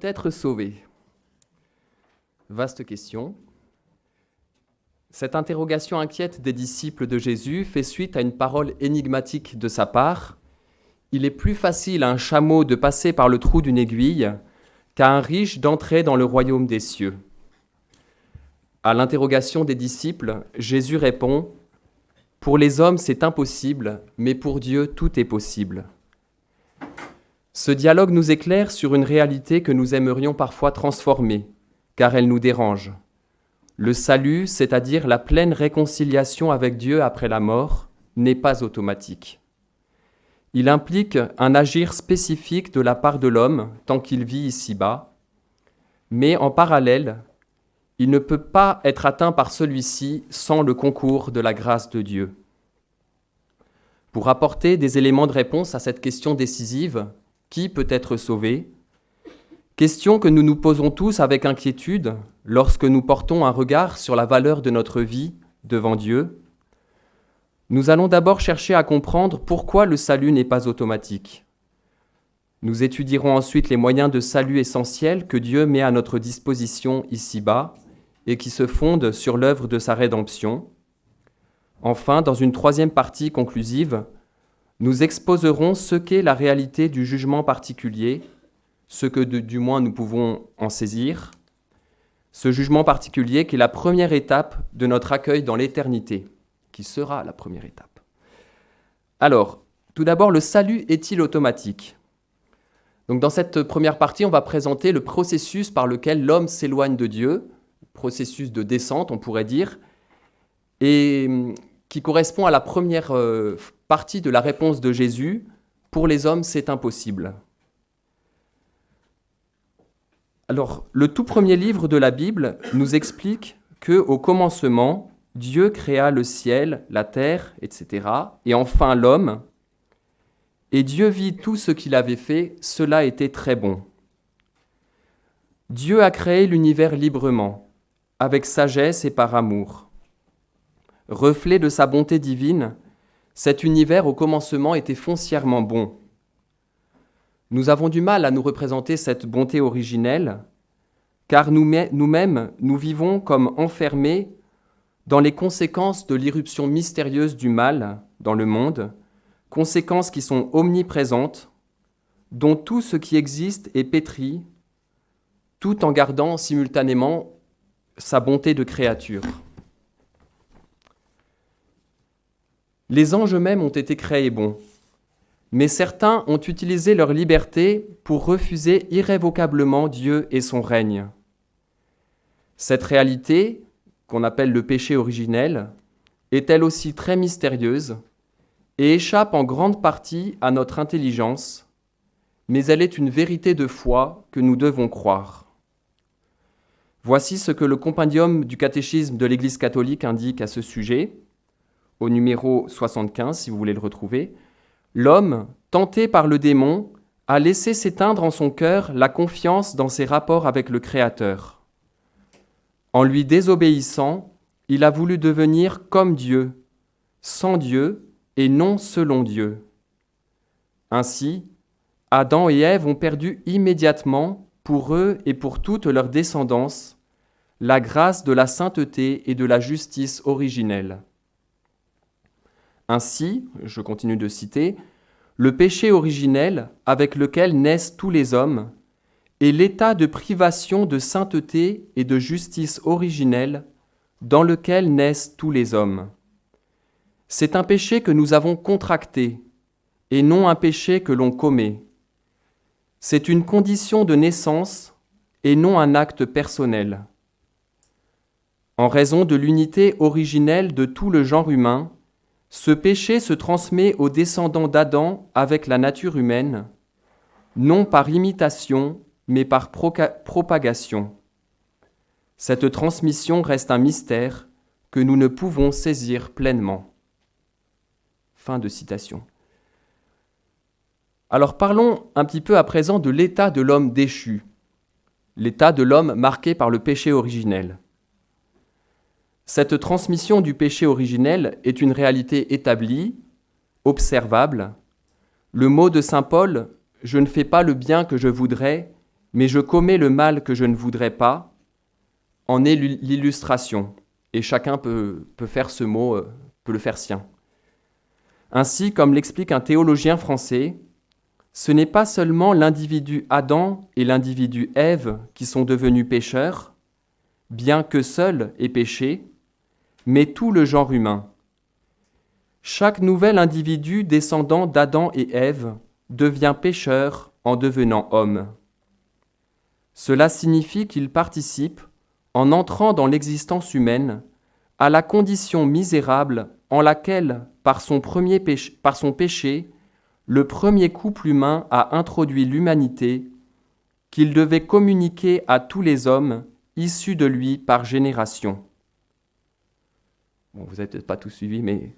être sauvé? Vaste question. Cette interrogation inquiète des disciples de Jésus fait suite à une parole énigmatique de sa part. Il est plus facile à un chameau de passer par le trou d'une aiguille qu'à un riche d'entrer dans le royaume des cieux. À l'interrogation des disciples, Jésus répond « Pour les hommes, c'est impossible, mais pour Dieu, tout est possible. » Ce dialogue nous éclaire sur une réalité que nous aimerions parfois transformer, car elle nous dérange. Le salut, c'est-à-dire la pleine réconciliation avec Dieu après la mort, n'est pas automatique. Il implique un agir spécifique de la part de l'homme tant qu'il vit ici-bas, mais en parallèle, il ne peut pas être atteint par celui-ci sans le concours de la grâce de Dieu. Pour apporter des éléments de réponse à cette question décisive, qui peut être sauvé? Question que nous nous posons tous avec inquiétude lorsque nous portons un regard sur la valeur de notre vie devant Dieu. Nous allons d'abord chercher à comprendre pourquoi le salut n'est pas automatique. Nous étudierons ensuite les moyens de salut essentiels que Dieu met à notre disposition ici-bas et qui se fondent sur l'œuvre de sa rédemption. Enfin, dans une troisième partie conclusive, nous exposerons ce qu'est la réalité du jugement particulier, ce que du moins nous pouvons en saisir, ce jugement particulier qui est la première étape de notre accueil dans l'éternité, qui sera la première étape. Alors, tout d'abord, le salut est-il automatique? Donc, dans cette première partie, on va présenter le processus par lequel l'homme s'éloigne de Dieu, processus de descente, on pourrait dire, et qui correspond à la première partie de la réponse de Jésus. Pour les hommes, c'est impossible. Alors, le tout premier livre de la Bible nous explique qu'au commencement, Dieu créa le ciel, la terre, etc., et enfin l'homme. Et Dieu vit tout ce qu'il avait fait, cela était très bon. Dieu a créé l'univers librement, avec sagesse et par amour. Reflet de sa bonté divine, cet univers au commencement était foncièrement bon. Nous avons du mal à nous représenter cette bonté originelle, car nous-mêmes, nous vivons comme enfermés dans les conséquences de l'irruption mystérieuse du mal dans le monde, conséquences qui sont omniprésentes, dont tout ce qui existe est pétri, tout en gardant simultanément sa bonté de créature. Les anges eux-mêmes ont été créés bons, mais certains ont utilisé leur liberté pour refuser irrévocablement Dieu et son règne. Cette réalité, qu'on appelle le péché originel, est elle aussi très mystérieuse et échappe en grande partie à notre intelligence, mais elle est une vérité de foi que nous devons croire. Voici ce que le compendium du catéchisme de l'Église catholique indique à ce sujet, au numéro 75, si vous voulez le retrouver. L'homme, tenté par le démon, a laissé s'éteindre en son cœur la confiance dans ses rapports avec le Créateur. En lui désobéissant, il a voulu devenir comme Dieu, sans Dieu et non selon Dieu. Ainsi, Adam et Ève ont perdu immédiatement, pour eux et pour toute leur descendance, la grâce de la sainteté et de la justice originelle. Ainsi, je continue de citer, le péché originel avec lequel naissent tous les hommes est l'état de privation de sainteté et de justice originelle dans lequel naissent tous les hommes. C'est un péché que nous avons contracté et non un péché que l'on commet. C'est une condition de naissance et non un acte personnel. En raison de l'unité originelle de tout le genre humain, ce péché se transmet aux descendants d'Adam avec la nature humaine, non par imitation, mais par propagation. Cette transmission reste un mystère que nous ne pouvons saisir pleinement. Fin de citation. Alors parlons un petit peu à présent de l'état de l'homme déchu, l'état de l'homme marqué par le péché originel. Cette transmission du péché originel est une réalité établie, observable. Le mot de saint Paul « Je ne fais pas le bien que je voudrais » mais je commets le mal que je ne voudrais pas, en est l'illustration. Et chacun peut faire ce mot, peut le faire sien. Ainsi, comme l'explique un théologien français, ce n'est pas seulement l'individu Adam et l'individu Ève qui sont devenus pécheurs, bien que seul ait péché, mais tout le genre humain. Chaque nouvel individu descendant d'Adam et Ève devient pécheur en devenant homme. Cela signifie qu'il participe, en entrant dans l'existence humaine, à la condition misérable en laquelle, par son péché, le premier couple humain a introduit l'humanité, qu'il devait communiquer à tous les hommes issus de lui par génération. Bon, vous n'avez peut-être pas tout suivi, mais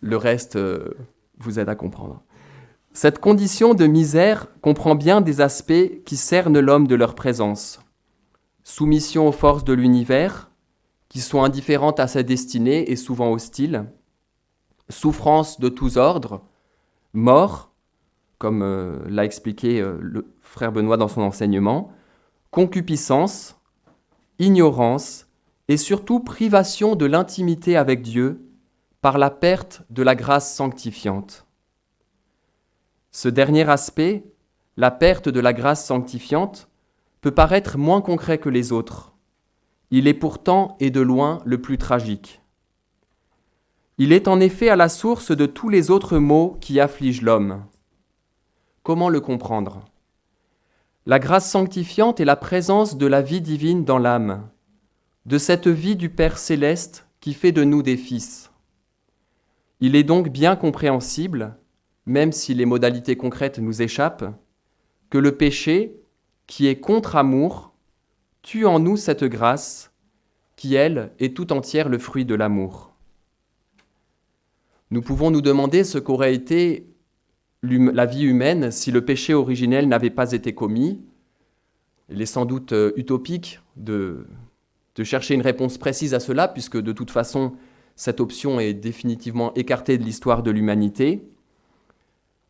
le reste vous aide à comprendre. Cette condition de misère comprend bien des aspects qui cernent l'homme de leur présence. Soumission aux forces de l'univers, qui sont indifférentes à sa destinée et souvent hostiles. Souffrance de tous ordres, mort, comme l'a expliqué le frère Benoît dans son enseignement, concupiscence, ignorance et surtout privation de l'intimité avec Dieu par la perte de la grâce sanctifiante. Ce dernier aspect, la perte de la grâce sanctifiante, peut paraître moins concret que les autres. Il est pourtant et de loin le plus tragique. Il est en effet à la source de tous les autres maux qui affligent l'homme. Comment le comprendre ? La grâce sanctifiante est la présence de la vie divine dans l'âme, de cette vie du Père céleste qui fait de nous des fils. Il est donc bien compréhensible, même si les modalités concrètes nous échappent, que le péché, qui est contre-amour, tue en nous cette grâce, qui, elle, est tout entière le fruit de l'amour. Nous pouvons nous demander ce qu'aurait été la vie humaine si le péché originel n'avait pas été commis. Il est sans doute utopique de chercher une réponse précise à cela, puisque de toute façon, cette option est définitivement écartée de l'histoire de l'humanité.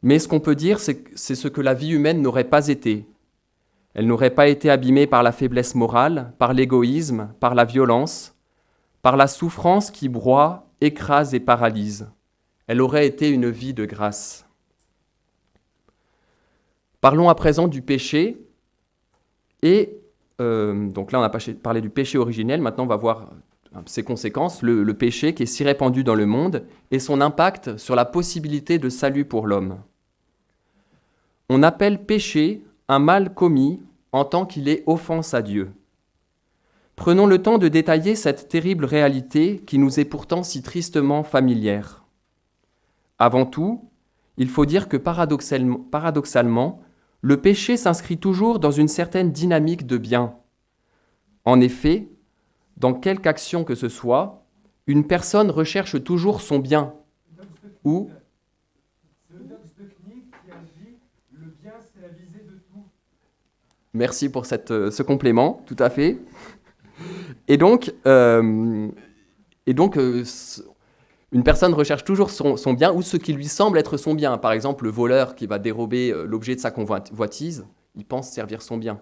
Mais ce qu'on peut dire, c'est ce que la vie humaine n'aurait pas été. Elle n'aurait pas été abîmée par la faiblesse morale, par l'égoïsme, par la violence, par la souffrance qui broie, écrase et paralyse. Elle aurait été une vie de grâce. Parlons à présent du péché. Et donc là, on a parlé du péché originel. Maintenant, on va voir ses conséquences, le péché qui est si répandu dans le monde et son impact sur la possibilité de salut pour l'homme. On appelle péché un mal commis en tant qu'il est offense à Dieu. Prenons le temps de détailler cette terrible réalité qui nous est pourtant si tristement familière. Avant tout, il faut dire que paradoxalement, le péché s'inscrit toujours dans une certaine dynamique de bien. En effet, dans quelque action que ce soit, une personne recherche toujours son bien. Ou merci pour ce complément, tout à fait. Et donc une personne recherche toujours son bien ou ce qui lui semble être son bien. Par exemple, le voleur qui va dérober l'objet de sa convoitise, il pense servir son bien.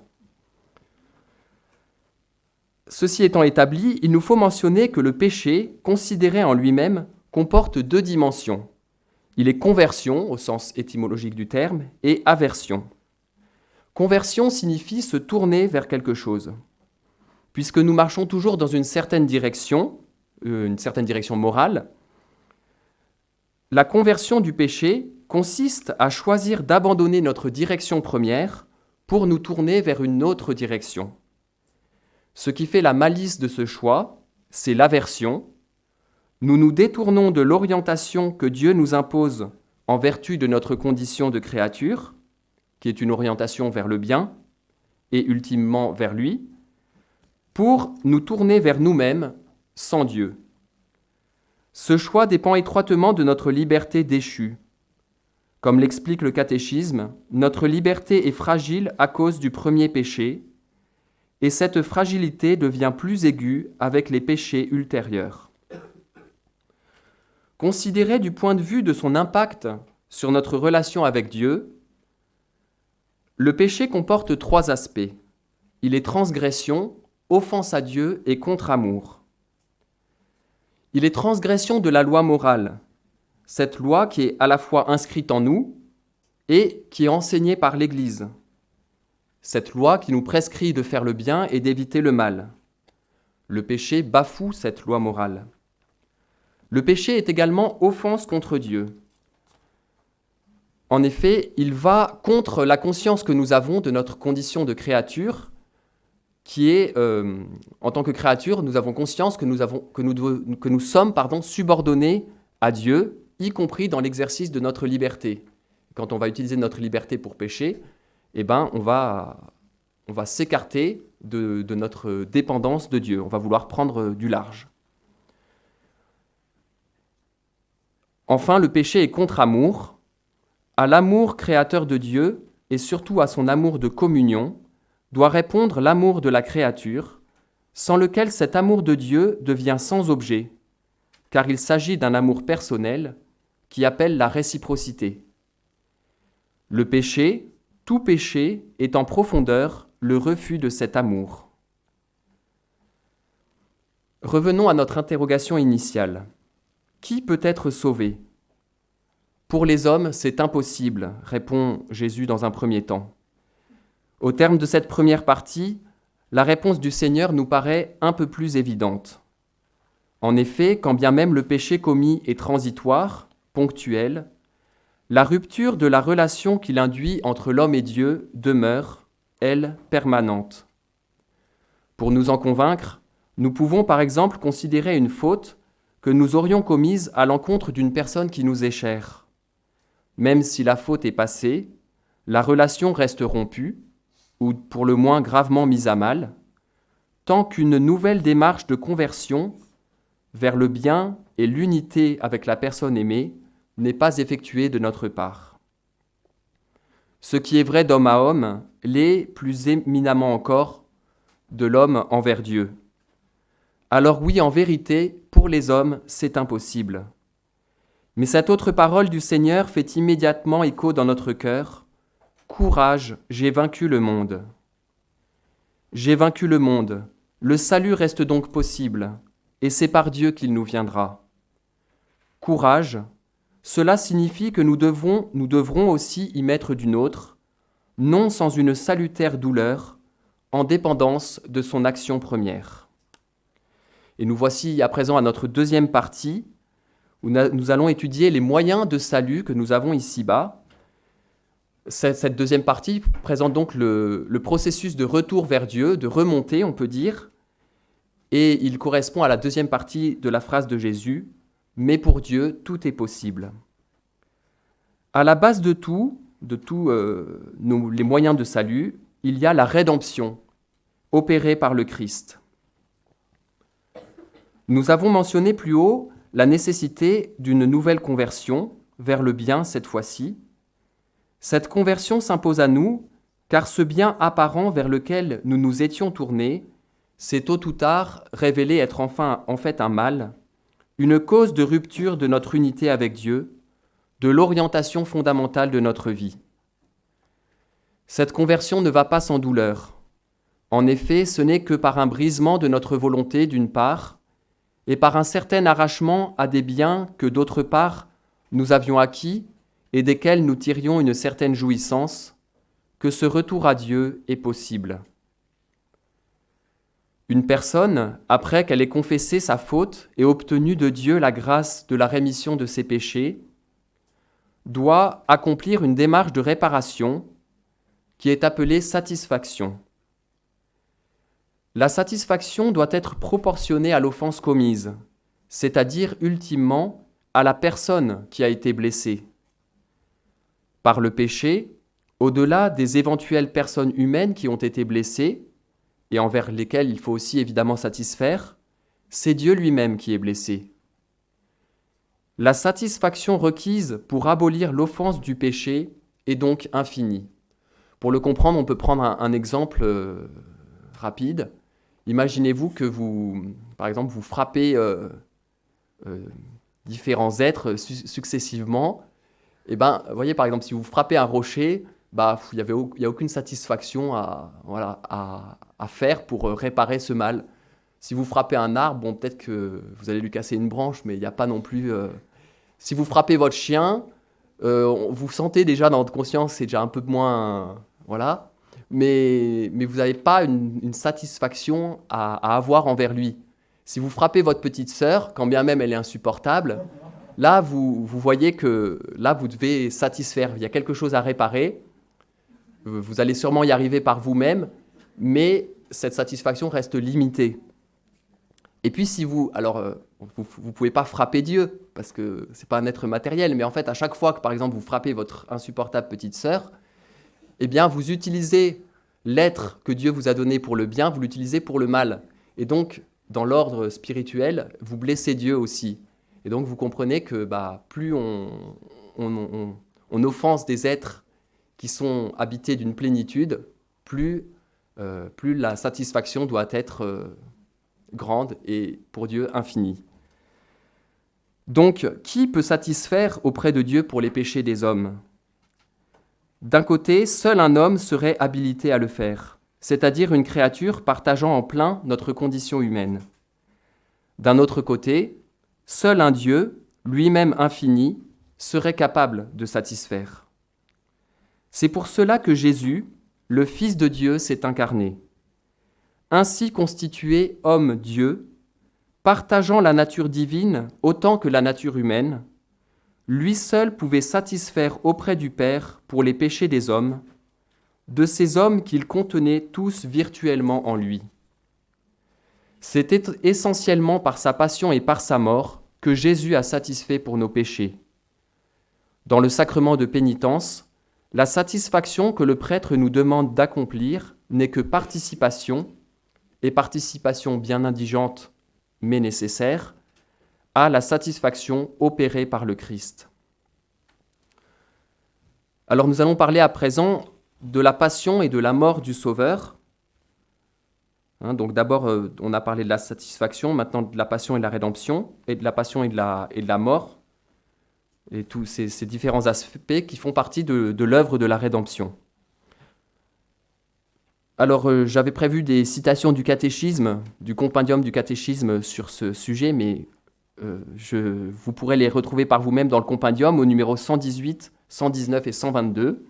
Ceci étant établi, il nous faut mentionner que le péché, considéré en lui-même, comporte deux dimensions. Il est conversion, au sens étymologique du terme, et aversion. Conversion signifie se tourner vers quelque chose. Puisque nous marchons toujours dans une certaine direction morale, la conversion du péché consiste à choisir d'abandonner notre direction première pour nous tourner vers une autre direction. Ce qui fait la malice de ce choix, c'est l'aversion. Nous nous détournons de l'orientation que Dieu nous impose en vertu de notre condition de créature, qui est une orientation vers le bien et ultimement vers lui, pour nous tourner vers nous-mêmes sans Dieu. Ce choix dépend étroitement de notre liberté déchue. Comme l'explique le catéchisme, notre liberté est fragile à cause du premier péché, et cette fragilité devient plus aiguë avec les péchés ultérieurs. Considéré du point de vue de son impact sur notre relation avec Dieu, Le péché comporte 3 aspects. Il est transgression, offense à Dieu et contre-amour. Il est transgression de la loi morale, cette loi qui est à la fois inscrite en nous et qui est enseignée par l'Église. Cette loi qui nous prescrit de faire le bien et d'éviter le mal. Le péché bafoue cette loi morale. Le péché est également offense contre Dieu. En effet, il va contre la conscience que nous avons de notre condition de créature, qui est, en tant que créature, nous avons conscience que nous sommes subordonnés à Dieu, y compris dans l'exercice de notre liberté. Quand on va utiliser notre liberté pour pécher, on va s'écarter de notre dépendance de Dieu. On va vouloir prendre du large. Enfin, le péché est contre-amour. À l'amour créateur de Dieu et surtout à son amour de communion doit répondre l'amour de la créature, sans lequel cet amour de Dieu devient sans objet, car il s'agit d'un amour personnel qui appelle la réciprocité. Le péché, tout péché, est en profondeur le refus de cet amour. Revenons à notre interrogation initiale. Qui peut être sauvé ? Pour les hommes, c'est impossible, répond Jésus dans un premier temps. Au terme de cette première partie, la réponse du Seigneur nous paraît un peu plus évidente. En effet, quand bien même le péché commis est transitoire, ponctuel, la rupture de la relation qu'il induit entre l'homme et Dieu demeure, elle, permanente. Pour nous en convaincre, nous pouvons par exemple considérer une faute que nous aurions commise à l'encontre d'une personne qui nous est chère. Même si la faute est passée, la relation reste rompue, ou pour le moins gravement mise à mal, tant qu'une nouvelle démarche de conversion vers le bien et l'unité avec la personne aimée n'est pas effectuée de notre part. Ce qui est vrai d'homme à homme l'est plus éminemment encore de l'homme envers Dieu. Alors oui, en vérité, pour les hommes, c'est impossible. Mais cette autre parole du Seigneur fait immédiatement écho dans notre cœur. « Courage, j'ai vaincu le monde. » J'ai vaincu le monde. Le salut reste donc possible, et c'est par Dieu qu'il nous viendra. Courage, cela signifie que nous devrons aussi y mettre du nôtre, non sans une salutaire douleur, en dépendance de son action première. Et nous voici à présent à notre deuxième partie, où nous allons étudier les moyens de salut que nous avons ici-bas. Cette deuxième partie présente donc le processus de retour vers Dieu, de remontée, on peut dire, et il correspond à la deuxième partie de la phrase de Jésus, « Mais pour Dieu, tout est possible ». À la base de tous les moyens de salut, il y a la rédemption, opérée par le Christ. Nous avons mentionné plus haut la nécessité d'une nouvelle conversion, vers le bien cette fois-ci. Cette conversion s'impose à nous, car ce bien apparent vers lequel nous nous étions tournés s'est tôt ou tard révélé être en fait un mal, une cause de rupture de notre unité avec Dieu, de l'orientation fondamentale de notre vie. Cette conversion ne va pas sans douleur. En effet, ce n'est que par un brisement de notre volonté d'une part, et par un certain arrachement à des biens que d'autre part nous avions acquis et desquels nous tirions une certaine jouissance, que ce retour à Dieu est possible. Une personne, après qu'elle ait confessé sa faute et obtenu de Dieu la grâce de la rémission de ses péchés, doit accomplir une démarche de réparation qui est appelée satisfaction. La satisfaction doit être proportionnée à l'offense commise, c'est-à-dire ultimement à la personne qui a été blessée. Par le péché, au-delà des éventuelles personnes humaines qui ont été blessées, et envers lesquelles il faut aussi évidemment satisfaire, c'est Dieu lui-même qui est blessé. La satisfaction requise pour abolir l'offense du péché est donc infinie. Pour le comprendre, on peut prendre un exemple rapide. Imaginez-vous que par exemple, vous frappez différents êtres successivement. Vous voyez, par exemple, si vous frappez un rocher, il y a aucune satisfaction à faire pour réparer ce mal. Si vous frappez un arbre, bon, peut-être que vous allez lui casser une branche, mais il n'y a pas non plus... Si vous frappez votre chien, vous sentez déjà dans votre conscience, c'est déjà un peu moins... voilà. Mais vous n'avez pas une satisfaction à avoir envers lui. Si vous frappez votre petite sœur, quand bien même elle est insupportable, là, vous voyez que là, vous devez satisfaire. Il y a quelque chose à réparer. Vous allez sûrement y arriver par vous-même, mais cette satisfaction reste limitée. Et puis, si vous... Alors, vous ne pouvez pas frapper Dieu, parce que ce n'est pas un être matériel, mais en fait, à chaque fois que, par exemple, vous frappez votre insupportable petite sœur, eh bien, vous utilisez l'être que Dieu vous a donné pour le bien, vous l'utilisez pour le mal. Et donc, dans l'ordre spirituel, vous blessez Dieu aussi. Et donc, vous comprenez que plus on offense des êtres qui sont habités d'une plénitude, plus la satisfaction doit être grande et pour Dieu infinie. Donc, qui peut satisfaire auprès de Dieu pour les péchés des hommes ? D'un côté, seul un homme serait habilité à le faire, c'est-à-dire une créature partageant en plein notre condition humaine. D'un autre côté, seul un Dieu, lui-même infini, serait capable de satisfaire. C'est pour cela que Jésus, le Fils de Dieu, s'est incarné. Ainsi constitué homme-Dieu, partageant la nature divine autant que la nature humaine, lui seul pouvait satisfaire auprès du Père pour les péchés des hommes, de ces hommes qu'il contenait tous virtuellement en lui. C'était essentiellement par sa passion et par sa mort que Jésus a satisfait pour nos péchés. Dans le sacrement de pénitence, la satisfaction que le prêtre nous demande d'accomplir n'est que participation, et participation bien indigente mais nécessaire, à la satisfaction opérée par le Christ. Alors nous allons parler à présent de la passion et de la mort du Sauveur. Donc d'abord, on a parlé de la satisfaction, maintenant de la passion et de la rédemption, et de la passion et de la mort, et tous ces différents aspects qui font partie de l'œuvre de la rédemption. Alors j'avais prévu des citations du catéchisme, du compendium du catéchisme sur ce sujet, mais vous pourrez les retrouver par vous-même dans le compendium au numéro 118, 119 et 122.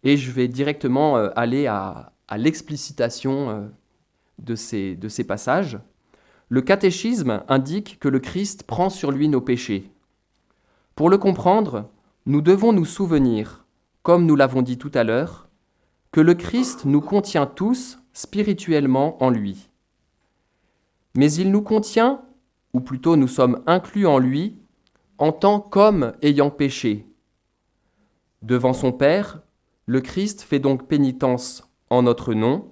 Et je vais directement aller à l'explicitation de ces passages. Le catéchisme indique que le Christ prend sur lui nos péchés. Pour le comprendre, nous devons nous souvenir, comme nous l'avons dit tout à l'heure, que le Christ nous contient tous spirituellement en lui. Mais il nous contient, ou plutôt nous sommes inclus en lui, en tant qu'homme ayant péché. Devant son Père, le Christ fait donc pénitence en notre nom,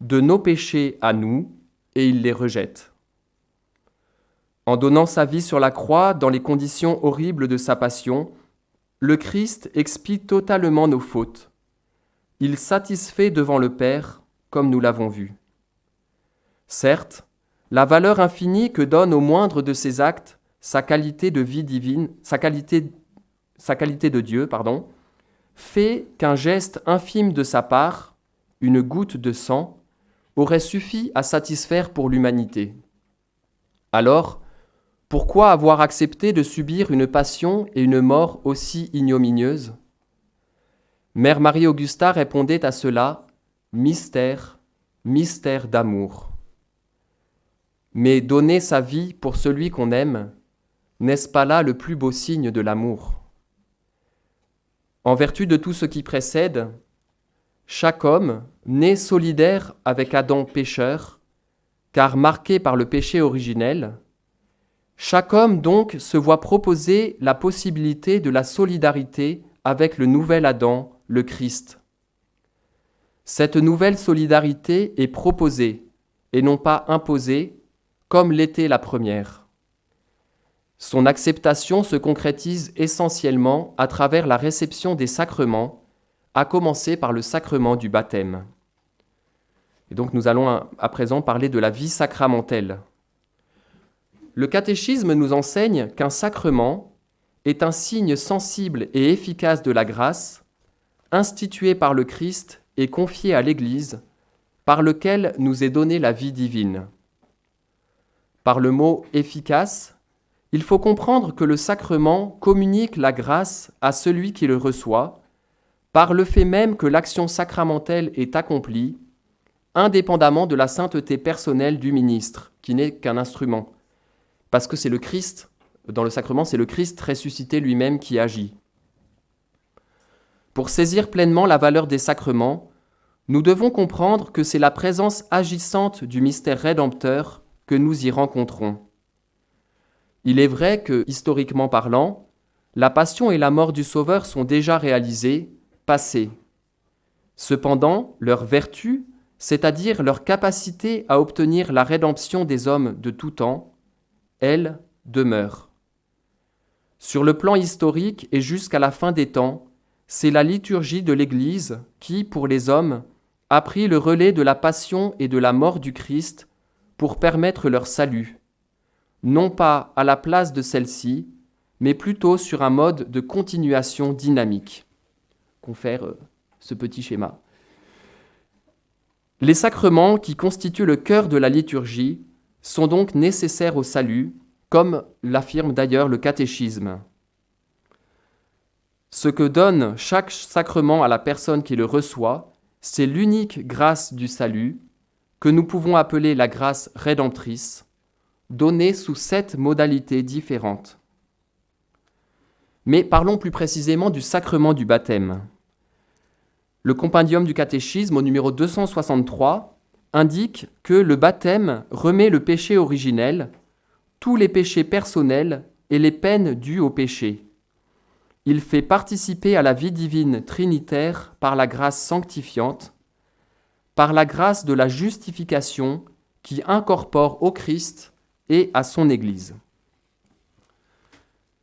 de nos péchés à nous, et il les rejette. En donnant sa vie sur la croix dans les conditions horribles de sa passion, le Christ expie totalement nos fautes. Il satisfait devant le Père, comme nous l'avons vu. Certes, la valeur infinie que donne au moindre de ses actes sa qualité de vie divine, sa qualité de Dieu, fait qu'un geste infime de sa part, une goutte de sang, aurait suffi à satisfaire pour l'humanité. Alors, pourquoi avoir accepté de subir une passion et une mort aussi ignominieuses ? Mère Marie-Augusta répondait à cela, mystère, mystère d'amour. Mais donner sa vie pour celui qu'on aime, n'est-ce pas là le plus beau signe de l'amour ? En vertu de tout ce qui précède, chaque homme, né solidaire avec Adam pécheur, car marqué par le péché originel, chaque homme donc se voit proposer la possibilité de la solidarité avec le nouvel Adam, le Christ. Cette nouvelle solidarité est proposée et non pas imposée, comme l'était la première. Son acceptation se concrétise essentiellement à travers la réception des sacrements, à commencer par le sacrement du baptême. Et donc nous allons à présent parler de la vie sacramentelle. Le catéchisme nous enseigne qu'un sacrement est un signe sensible et efficace de la grâce, institué par le Christ et confié à l'Église, par lequel nous est donnée la vie divine. Par le mot « efficace », il faut comprendre que le sacrement communique la grâce à celui qui le reçoit, par le fait même que l'action sacramentelle est accomplie, indépendamment de la sainteté personnelle du ministre, qui n'est qu'un instrument. Parce que c'est le Christ, dans le sacrement, c'est le Christ ressuscité lui-même qui agit. Pour saisir pleinement la valeur des sacrements, nous devons comprendre que c'est la présence agissante du mystère rédempteur que nous y rencontrons. Il est vrai que, historiquement parlant, la passion et la mort du Sauveur sont déjà réalisées, passées. Cependant, leur vertu, c'est-à-dire leur capacité à obtenir la rédemption des hommes de tout temps, elle demeure. Sur le plan historique et jusqu'à la fin des temps, c'est la liturgie de l'Église qui, pour les hommes, a pris le relais de la passion et de la mort du Christ pour permettre leur salut, non pas à la place de celle-ci, mais plutôt sur un mode de continuation dynamique. Confère ce petit schéma. Les sacrements qui constituent le cœur de la liturgie sont donc nécessaires au salut, comme l'affirme d'ailleurs le catéchisme. Ce que donne chaque sacrement à la personne qui le reçoit, c'est l'unique grâce du salut, que nous pouvons appeler la grâce rédemptrice, donnée sous 7 modalités différentes. Mais parlons plus précisément du sacrement du baptême. Le compendium du catéchisme, au numéro 263, indique que le baptême remet le péché originel, tous les péchés personnels et les peines dues au péché. Il fait participer à la vie divine trinitaire par la grâce sanctifiante, par la grâce de la justification qui incorpore au Christ et à son Église.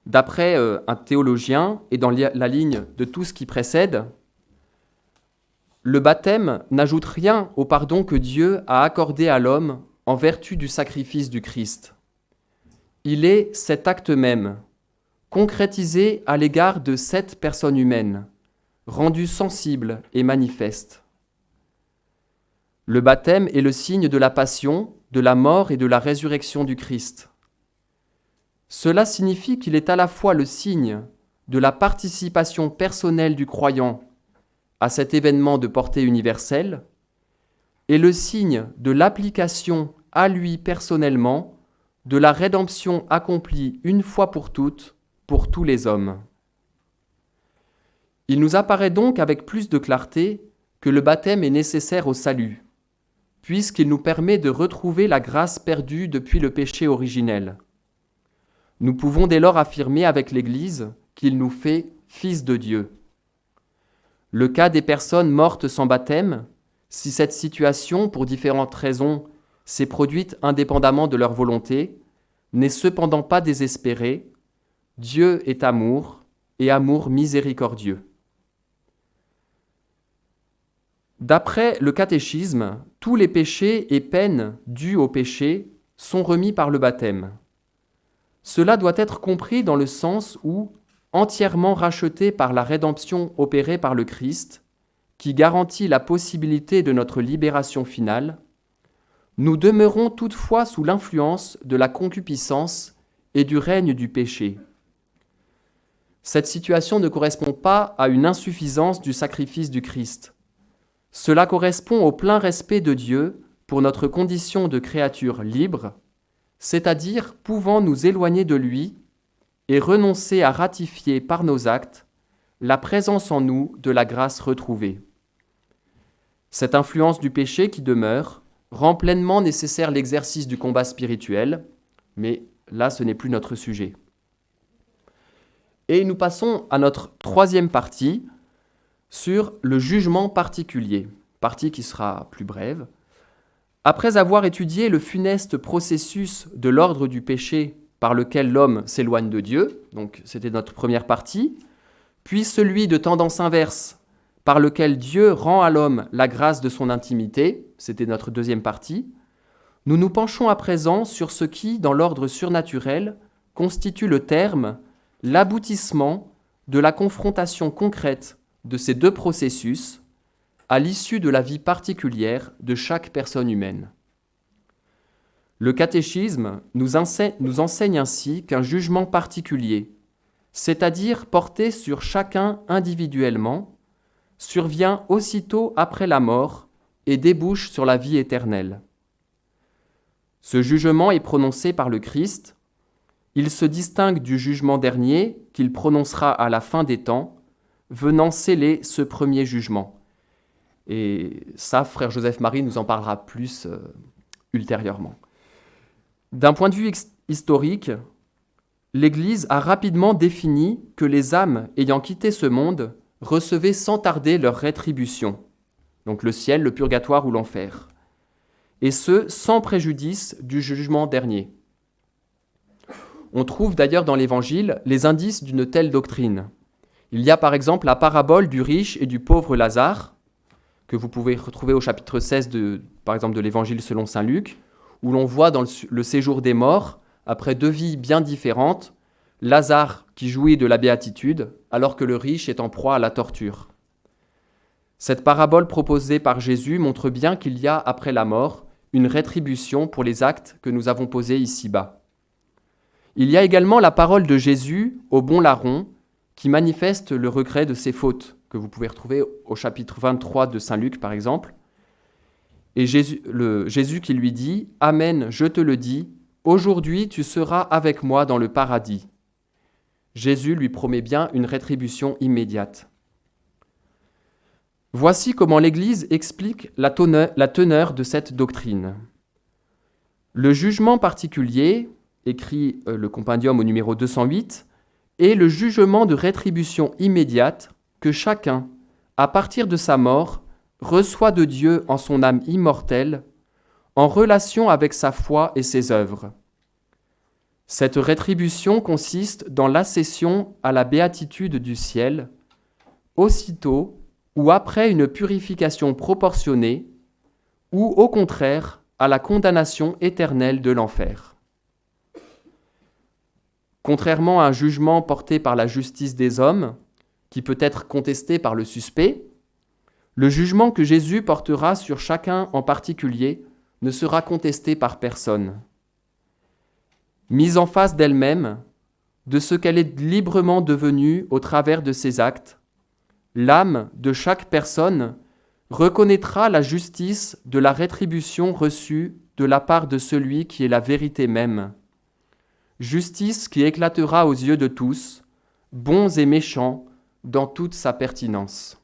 D'après un théologien, et dans la ligne de tout ce qui précède, le baptême n'ajoute rien au pardon que Dieu a accordé à l'homme en vertu du sacrifice du Christ. Il est cet acte même, concrétisé à l'égard de 7 personnes humaines, rendu sensible et manifeste. Le baptême est le signe de la passion, de la mort et de la résurrection du Christ. Cela signifie qu'il est à la fois le signe de la participation personnelle du croyant à cet événement de portée universelle et le signe de l'application à lui personnellement de la rédemption accomplie une fois pour toutes pour tous les hommes. Il nous apparaît donc avec plus de clarté que le baptême est nécessaire au salut, puisqu'il nous permet de retrouver la grâce perdue depuis le péché originel. Nous pouvons dès lors affirmer avec l'Église qu'il nous fait fils de Dieu. Le cas des personnes mortes sans baptême, si cette situation, pour différentes raisons, s'est produite indépendamment de leur volonté, n'est cependant pas désespéré. Dieu est amour, et amour miséricordieux. D'après le catéchisme, tous les péchés et peines dus au péché sont remis par le baptême. Cela doit être compris dans le sens où, entièrement rachetés par la rédemption opérée par le Christ, qui garantit la possibilité de notre libération finale, nous demeurons toutefois sous l'influence de la concupiscence et du règne du péché. Cette situation ne correspond pas à une insuffisance du sacrifice du Christ. Cela correspond au plein respect de Dieu pour notre condition de créature libre, c'est-à-dire pouvant nous éloigner de lui et renoncer à ratifier par nos actes la présence en nous de la grâce retrouvée. Cette influence du péché qui demeure rend pleinement nécessaire l'exercice du combat spirituel, mais là ce n'est plus notre sujet. Et nous passons à notre troisième partie sur le jugement particulier, partie qui sera plus brève. Après avoir étudié le funeste processus de l'ordre du péché par lequel l'homme s'éloigne de Dieu, donc c'était notre première partie, puis celui de tendance inverse par lequel Dieu rend à l'homme la grâce de son intimité, c'était notre deuxième partie, nous nous penchons à présent sur ce qui, dans l'ordre surnaturel, constitue le terme, l'aboutissement de la confrontation concrète de ces deux processus à l'issue de la vie particulière de chaque personne humaine. Le catéchisme nous enseigne ainsi qu'un jugement particulier, c'est-à-dire porté sur chacun individuellement, survient aussitôt après la mort et débouche sur la vie éternelle. Ce jugement est prononcé par le Christ. Il se distingue du jugement dernier qu'il prononcera à la fin des temps, venant sceller ce premier jugement. Et ça, frère Joseph-Marie nous en parlera plus ultérieurement. D'un point de vue historique, l'Église a rapidement défini que les âmes ayant quitté ce monde recevaient sans tarder leur rétribution, donc le ciel, le purgatoire ou l'enfer, et ce, sans préjudice du jugement dernier. On trouve d'ailleurs dans l'Évangile les indices d'une telle doctrine. Il y a par exemple la parabole du riche et du pauvre Lazare, que vous pouvez retrouver au chapitre 16 par exemple de l'Évangile selon saint Luc, où l'on voit dans le séjour des morts, après 2 vies bien différentes, Lazare qui jouit de la béatitude, alors que le riche est en proie à la torture. Cette parabole proposée par Jésus montre bien qu'il y a, après la mort, une rétribution pour les actes que nous avons posés ici-bas. Il y a également la parole de Jésus au bon larron, qui manifeste le regret de ses fautes, que vous pouvez retrouver au chapitre 23 de saint Luc, par exemple. Et Jésus qui lui dit « Amen, je te le dis, aujourd'hui tu seras avec moi dans le paradis. » Jésus lui promet bien une rétribution immédiate. Voici comment l'Église explique la teneur de cette doctrine. Le jugement particulier, écrit le compendium au numéro 208, est le jugement de rétribution immédiate que chacun, à partir de sa mort, reçoit de Dieu en son âme immortelle, en relation avec sa foi et ses œuvres. Cette rétribution consiste dans l'accession à la béatitude du ciel, aussitôt ou après une purification proportionnée, ou au contraire à la condamnation éternelle de l'enfer. Contrairement à un jugement porté par la justice des hommes, qui peut être contesté par le suspect, le jugement que Jésus portera sur chacun en particulier ne sera contesté par personne. Mise en face d'elle-même, de ce qu'elle est librement devenue au travers de ses actes, l'âme de chaque personne reconnaîtra la justice de la rétribution reçue de la part de celui qui est la vérité même. Justice qui éclatera aux yeux de tous, bons et méchants, dans toute sa pertinence.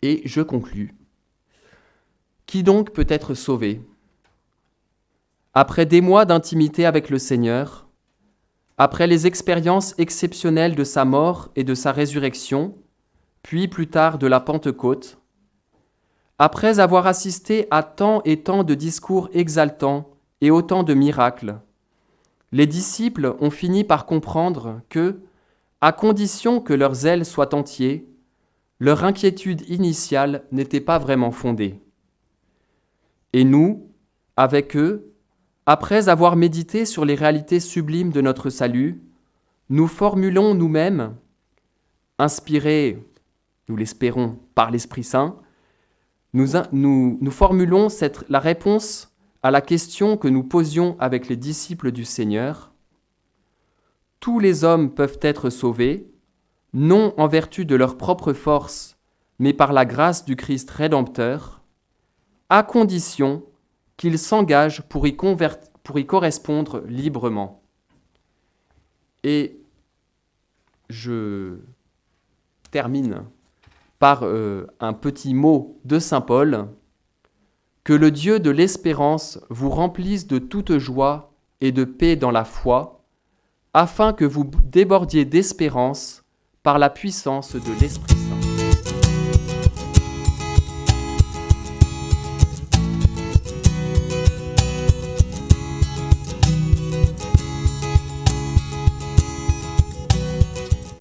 Et je conclus. Qui donc peut être sauvé ? Après des mois d'intimité avec le Seigneur, après les expériences exceptionnelles de sa mort et de sa résurrection, puis plus tard de la Pentecôte, après avoir assisté à tant et tant de discours exaltants et autant de miracles, les disciples ont fini par comprendre que, à condition que leur zèle soit entier, leur inquiétude initiale n'était pas vraiment fondée. Et nous, avec eux, après avoir médité sur les réalités sublimes de notre salut, nous formulons nous-mêmes, inspirés, nous l'espérons, par l'Esprit Saint, nous formulons la réponse à la question que nous posions avec les disciples du Seigneur. Tous les hommes peuvent être sauvés, non en vertu de leur propre force, mais par la grâce du Christ Rédempteur, à condition qu'ils s'engagent pour y correspondre librement. Et je termine par un petit mot de saint Paul. Que le Dieu de l'espérance vous remplisse de toute joie et de paix dans la foi, afin que vous débordiez d'espérance par la puissance de l'Esprit Saint.